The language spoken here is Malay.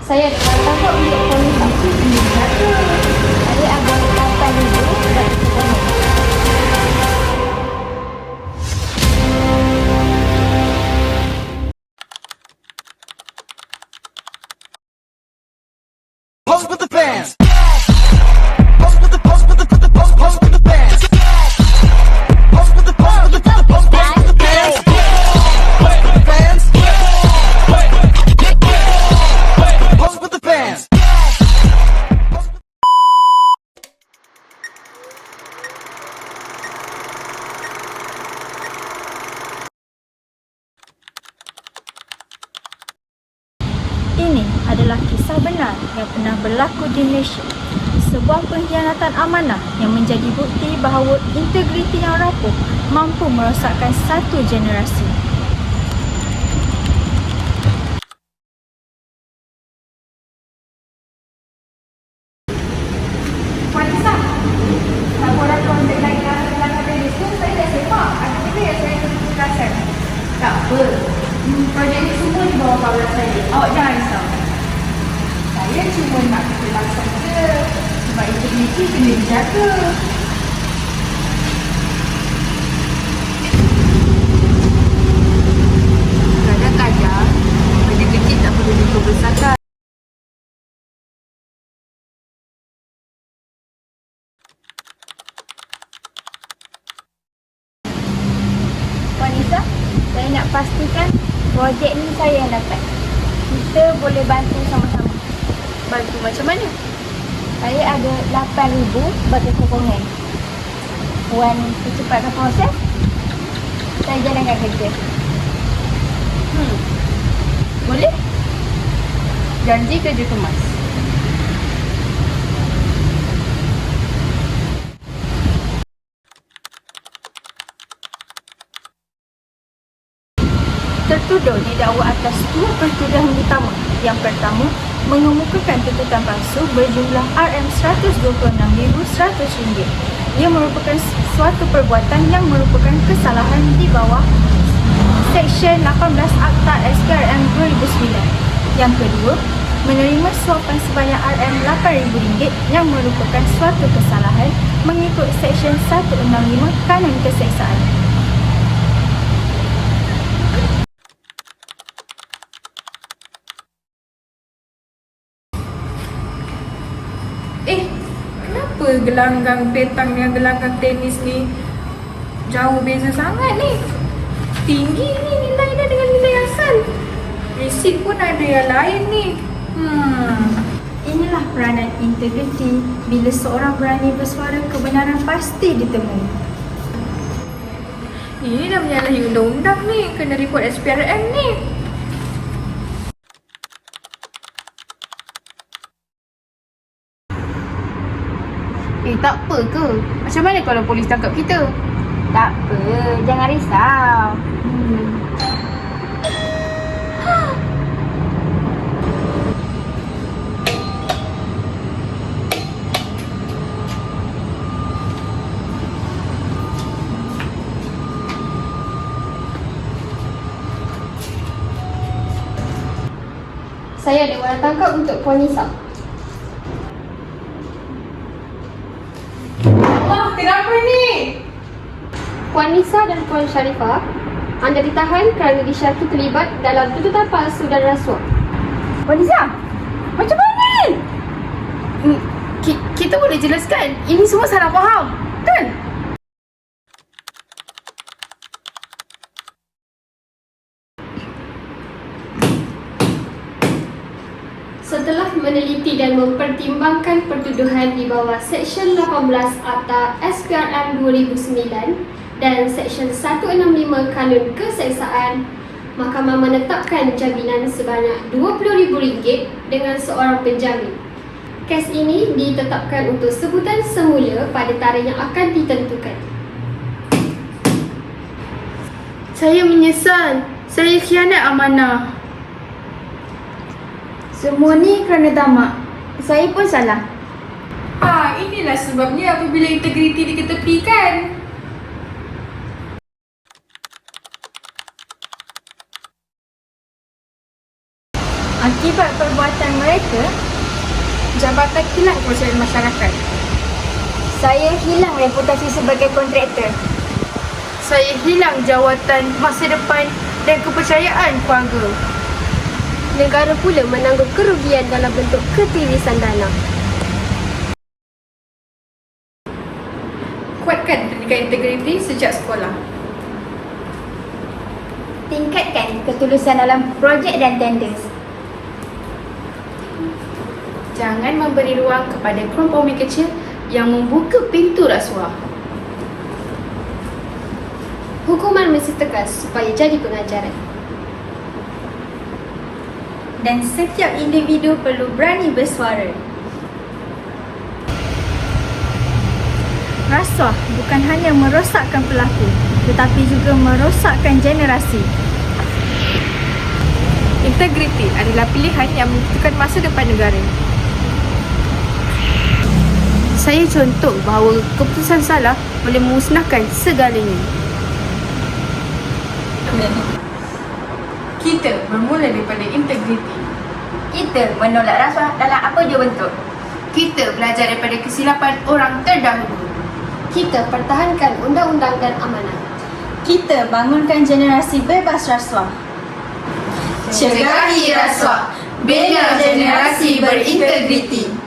Saya ada tangkap untuk polis aku ini. Saya ada 8,000 bagi kepolis. Pose with the fans. Pose with the pose with the pose with the fans. Pose with the pose with the pose with the fans. Pose with the fans. Pose with the fans. Ini adalah kisah benar yang pernah berlaku di Malaysia. Sebuah pengkhianatan amanah yang menjadi bukti bahawa integriti yang rapuh mampu merosakkan satu generasi. Puan Nisa, tak boleh kontak lagi dalam tenis tu, saya dah sepak. Ada yang saya kerasan. Tak apa. Projek ni semua di bawah kawal saya. Awak jangan risau. Saya cuma nak kelas saja. Sebab integriti kena dijaga. Kadang-kadang, benda kecil tak perlu dibesarkan. Puan Nisa, saya nak pastikan projek ni saya yang dapat. Kita boleh bantu sama-sama. Bantu macam mana? Saya ada 8,000 bagi sokongan. Puan percepatkan proses, saya jalankan kerja. Boleh? Janji kerja kemas. Tertuduh didakwa atas dua pertuduhan utama. Yang pertama, mengemukakan tuntutan palsu berjumlah RM126,100. Ia merupakan suatu perbuatan yang merupakan kesalahan di bawah Seksyen 18 Akta SPRM 2009. Yang kedua, menerima suapan sebanyak RM8,000 yang merupakan suatu kesalahan mengikut Seksyen 165 Kanun Keseksaan. Kenapa gelanggang petang dengan gelanggang tenis ni jauh beza sangat ni? Tinggi ni nilai dia dengan nilai asal. Resit pun ada yang lain ni. Inilah peranan integriti bila seorang berani bersuara kebenaran pasti ditemui. Ini dah menyalahi undang-undang ni. Kena report SPRM ni. Tak apa ke? Macam mana kalau polis tangkap kita? Tak apa, jangan risau. Saya ada orang tangkap untuk Puan Nisa. Kenapa ni? Puan Nisa dan Puan Sharifah, anda ditahan kerana disyaki terlibat dalam tuntutan palsu dan rasuah. Puan Nisa, macam mana ni? Kita boleh jelaskan. Ini semua salah faham, kan? Setelah meneliti dan mempertimbangkan pertuduhan di bawah Seksyen 18 Akta SPRM 2009 dan Seksyen 165 Kanun Keseksaan, Mahkamah menetapkan jaminan sebanyak RM20,000 dengan seorang penjamin. Kes ini ditetapkan untuk sebutan semula pada tarikh yang akan ditentukan. Saya menyesal. Saya khianat amanah. Semua ni kerana tamak. Saya pun salah. Inilah sebabnya apabila integriti diketepikan. Okey, Akibat perbuatan mereka, Jabatan hilang kepercayaan masyarakat. saya hilang reputasi sebagai kontraktor. Saya hilang jawatan masa depan dan kepercayaan keluarga. Negara pula menanggung kerugian dalam bentuk ketirisan dana. Kuatkan pendidikan integriti sejak sekolah. Tingkatkan ketulusan dalam projek dan tenders. Jangan memberi ruang kepada kelompok kecil yang membuka pintu rasuah. Hukuman mesti tegas supaya jadi pengajaran. Dan setiap individu perlu berani bersuara. Rasuah bukan hanya merosakkan pelaku, tetapi juga merosakkan generasi. Integriti adalah pilihan yang menentukan masa depan negara. Saya contoh bahawa keputusan salah boleh memusnahkan segalanya. Kita bermula daripada integriti. Kita menolak rasuah dalam apa jua bentuk. Kita belajar daripada kesilapan orang terdahulu. Kita pertahankan undang-undang dan amanat. Kita bangunkan generasi bebas rasuah. Cegahi rasuah, bina generasi berintegriti.